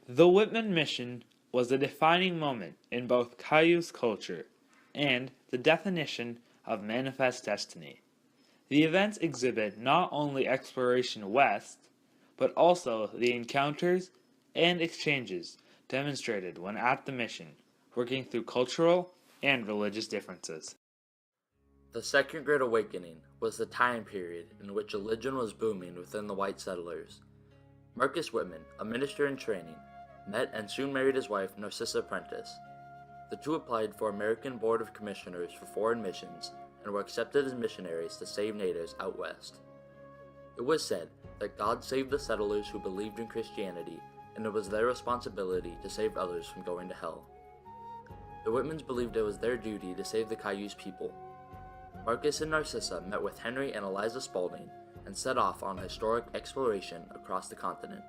The Whitman mission was a defining moment in both Cayuse culture and the definition of manifest destiny. The events exhibit not only exploration west, but also the encounters and exchanges demonstrated when at the mission, working through cultural and religious differences. The Second Great Awakening was the time period in which religion was booming within the white settlers. Marcus Whitman, a minister in training, met and soon married his wife Narcissa Prentice. The two applied for American Board of Commissioners for Foreign Missions and were accepted as missionaries to save natives out west. It was said that God saved the settlers who believed in Christianity, and it was their responsibility to save others from going to hell. The Whitmans believed it was their duty to save the Cayuse people. Marcus and Narcissa met with Henry and Eliza Spaulding and set off on a historic exploration across the continent.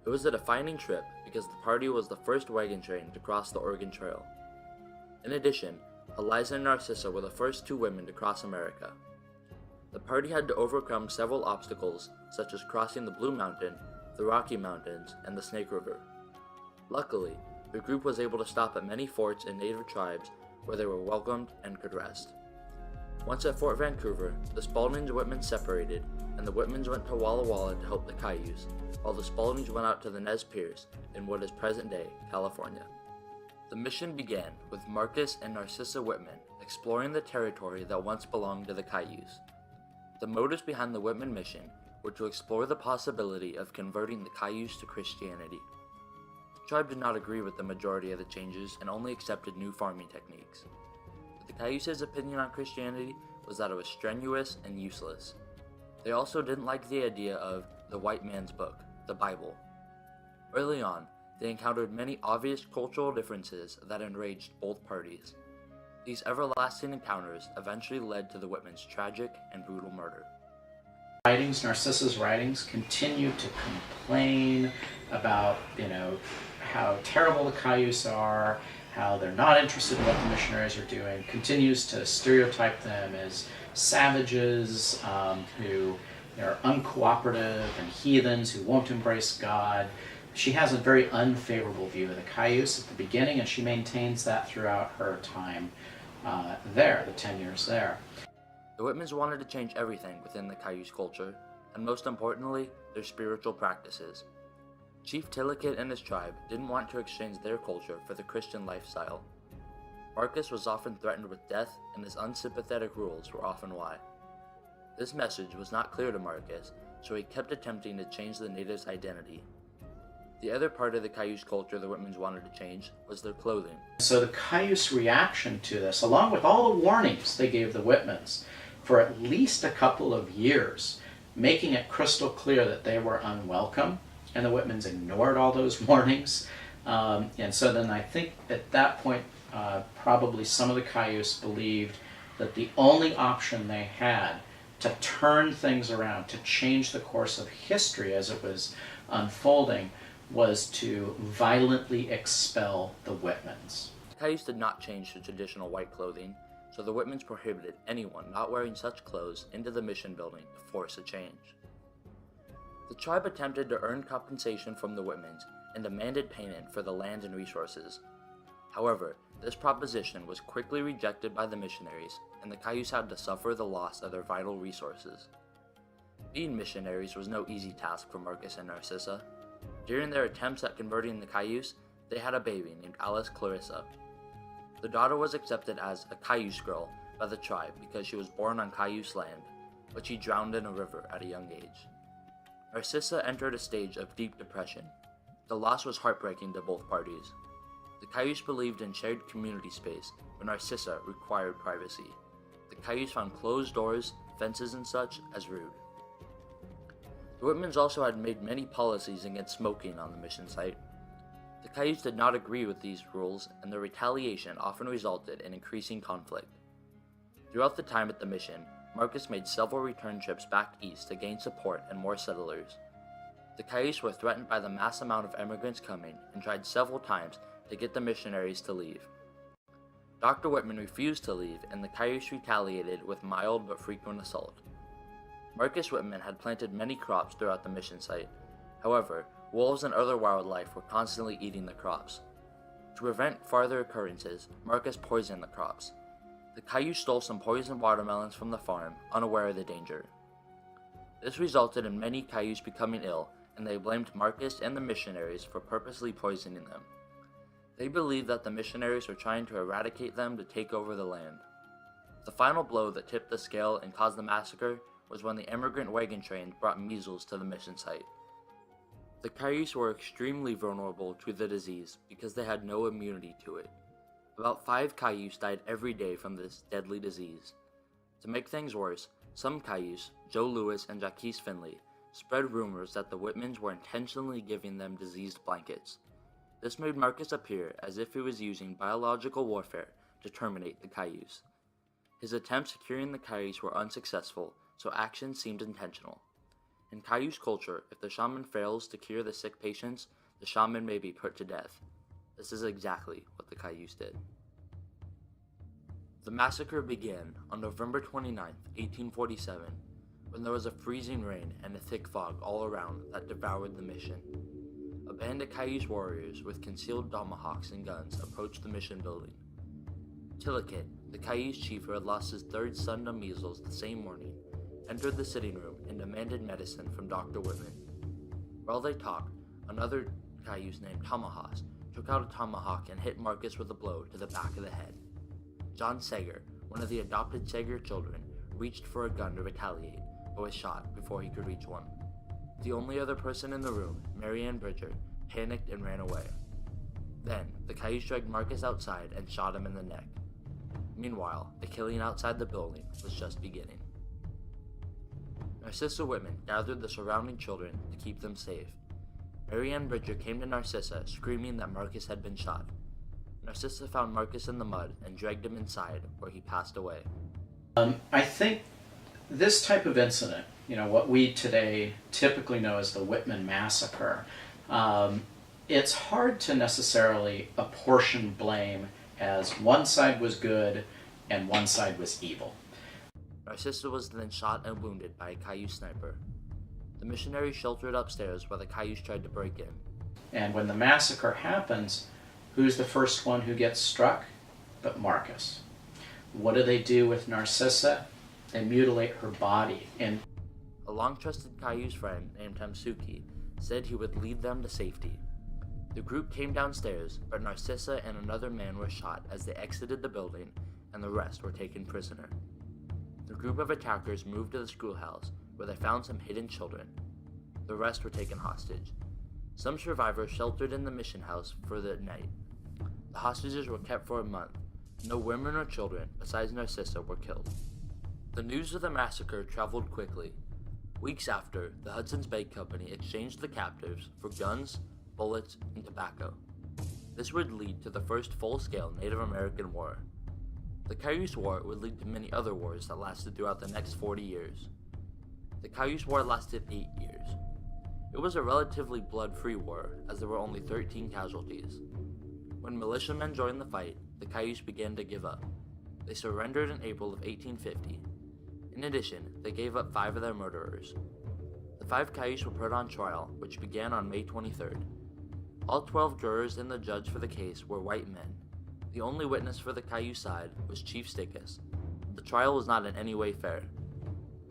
It was a defining trip because the party was the first wagon train to cross the Oregon Trail. In addition, Eliza and Narcissa were the first two women to cross America. The party had to overcome several obstacles, such as crossing the Blue Mountain, the Rocky Mountains, and the Snake River. Luckily, the group was able to stop at many forts and native tribes where they were welcomed and could rest. Once at Fort Vancouver, the Spauldings and Whitmans separated, and the Whitmans went to Walla Walla to help the Cayuse, while the Spauldings went out to the Nez Perce in what is present-day California. The mission began with Marcus and Narcissa Whitman exploring the territory that once belonged to the Cayuse. The motives behind the Whitman mission were to explore the possibility of converting the Cayuse to Christianity. The tribe did not agree with the majority of the changes and only accepted new farming techniques. The Cayuse's opinion on Christianity was that it was strenuous and useless. They also didn't like the idea of the white man's book, the Bible. Early on, they encountered many obvious cultural differences that enraged both parties. These everlasting encounters eventually led to the Whitmans' tragic and brutal murder. Narcissa's writings continue to complain about, how terrible the Cayuse are, how they're not interested in what the missionaries are doing, continues to stereotype them as savages who are uncooperative and heathens who won't embrace God. She has a very unfavorable view of the Cayuse at the beginning, and she maintains that throughout her time there, the 10 years there. The Whitmans wanted to change everything within the Cayuse culture, and most importantly, their spiritual practices. Chief Tillicate and his tribe didn't want to exchange their culture for the Christian lifestyle. Marcus was often threatened with death, and his unsympathetic rules were often why. This message was not clear to Marcus, so he kept attempting to change the natives' identity. The other part of the Cayuse culture the Whitmans wanted to change was their clothing. So the Cayuse reaction to this, along with all the warnings they gave the Whitmans for at least a couple of years, making it crystal clear that they were unwelcome, and the Whitmans ignored all those warnings. And so then I think at that point, probably some of the Cayuse believed that the only option they had to turn things around, to change the course of history as it was unfolding, was to violently expel the Whitmans. The Cayuse did not change to traditional white clothing, so the Whitmans prohibited anyone not wearing such clothes into the mission building to force a change. The tribe attempted to earn compensation from the Whitmans and demanded payment for the land and resources. However, this proposition was quickly rejected by the missionaries, and the Cayuse had to suffer the loss of their vital resources. Being missionaries was no easy task for Marcus and Narcissa. During their attempts at converting the Cayuse, they had a baby named Alice Clarissa. The daughter was accepted as a Cayuse girl by the tribe because she was born on Cayuse land, but she drowned in a river at a young age. Narcissa entered a stage of deep depression. The loss was heartbreaking to both parties. The Cayuse believed in shared community space, but Narcissa required privacy. The Cayuse found closed doors, fences, and such as rude. The Whitmans also had made many policies against smoking on the mission site. The Cayuse did not agree with these rules, and their retaliation often resulted in increasing conflict. Throughout the time at the mission, Marcus made several return trips back east to gain support and more settlers. The Cayuse were threatened by the mass amount of immigrants coming and tried several times to get the missionaries to leave. Dr. Whitman refused to leave, and the Cayuse retaliated with mild but frequent assault. Marcus Whitman had planted many crops throughout the mission site. However, Wolves and other wildlife were constantly eating the crops. To prevent further occurrences, Marcus poisoned the crops. The Cayuse stole some poisoned watermelons from the farm, unaware of the danger. This resulted in many Cayuse becoming ill, and they blamed Marcus and the missionaries for purposely poisoning them. They believed that the missionaries were trying to eradicate them to take over the land. The final blow that tipped the scale and caused the massacre was when the immigrant wagon train brought measles to the mission site. The Cayuse were extremely vulnerable to the disease because they had no immunity to it. About 5 Cayuse died every day from this deadly disease. To make things worse, some Cayuse, Joe Lewis and Jaquez Finley, spread rumors that the Whitmans were intentionally giving them diseased blankets. This made Marcus appear as if he was using biological warfare to terminate the Cayuse. His attempts at curing the Cayuse were unsuccessful, so actions seemed intentional. In Cayuse culture, if the shaman fails to cure the sick patients, the shaman may be put to death. This is exactly what the Cayuse did. The massacre began on November 29, 1847, when there was a freezing rain and a thick fog all around that devoured the mission. A band of Cayuse warriors with concealed tomahawks and guns approached the mission building. Tillicate, the Cayuse chief who had lost his 3rd son to measles the same morning, entered the sitting room and demanded medicine from Dr. Whitman. While they talked, another Cayuse named Tomahawk took out a tomahawk and hit Marcus with a blow to the back of the head. John Sager, one of the adopted Sager children, reached for a gun to retaliate, but was shot before he could reach one. The only other person in the room, Marianne Bridger, panicked and ran away. Then, the Cayuse dragged Marcus outside and shot him in the neck. Meanwhile, the killing outside the building was just beginning. Narcissa Whitman gathered the surrounding children to keep them safe. Marianne Bridger came to Narcissa screaming that Marcus had been shot. Narcissa found Marcus in the mud and dragged him inside, where he passed away. I think this type of incident, what we today typically know as the Whitman Massacre, it's hard to necessarily apportion blame as one side was good and one side was evil. Narcissa was then shot and wounded by a Cayuse sniper. The missionaries sheltered upstairs while the Cayuse tried to break in. And when the massacre happens, who's the first one who gets struck? But Marcus. What do they do with Narcissa? They mutilate her body. And a long-trusted Cayuse friend named Tamsuki said he would lead them to safety. The group came downstairs, but Narcissa and another man were shot as they exited the building, and the rest were taken prisoner. The group of attackers moved to the schoolhouse, where they found some hidden children. The rest were taken hostage. Some survivors sheltered in the mission house for the night. The hostages were kept for a month. No women or children, besides Narcissa, were killed. The news of the massacre traveled quickly. Weeks after, the Hudson's Bay Company exchanged the captives for guns, bullets, and tobacco. This would lead to the first full-scale Native American War. The Cayuse War would lead to many other wars that lasted throughout the next 40 years. The Cayuse War lasted 8 years. It was a relatively blood-free war, as there were only 13 casualties. When militiamen joined the fight, the Cayuse began to give up. They surrendered in April of 1850. In addition, they gave up 5 of their murderers. The 5 Cayuse were put on trial, which began on May 23rd. All 12 jurors and the judge for the case were white men. The only witness for the Cayuse side was Chief Stickus. The trial was not in any way fair.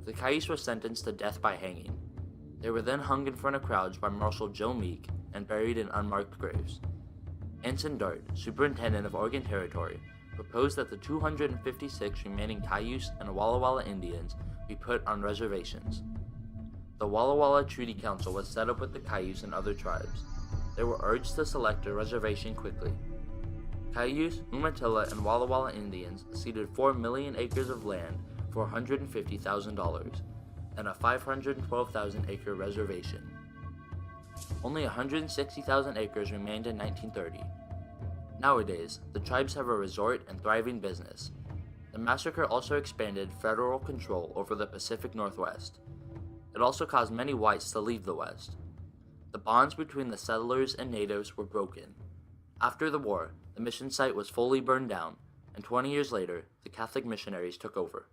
The Cayuse were sentenced to death by hanging. They were then hung in front of crowds by Marshal Joe Meek and buried in unmarked graves. Ensign Dart, superintendent of Oregon Territory, proposed that the 256 remaining Cayuse and Walla Walla Indians be put on reservations. The Walla Walla Treaty Council was set up with the Cayuse and other tribes. They were urged to select a reservation quickly. Cayuse, Umatilla, and Walla Walla Indians ceded 4 million acres of land for $150,000 and a 512,000-acre reservation. Only 160,000 acres remained in 1930. Nowadays, the tribes have a resort and thriving business. The massacre also expanded federal control over the Pacific Northwest. It also caused many whites to leave the West. The bonds between the settlers and natives were broken. After the war, the mission site was fully burned down, and 20 years later, the Catholic missionaries took over.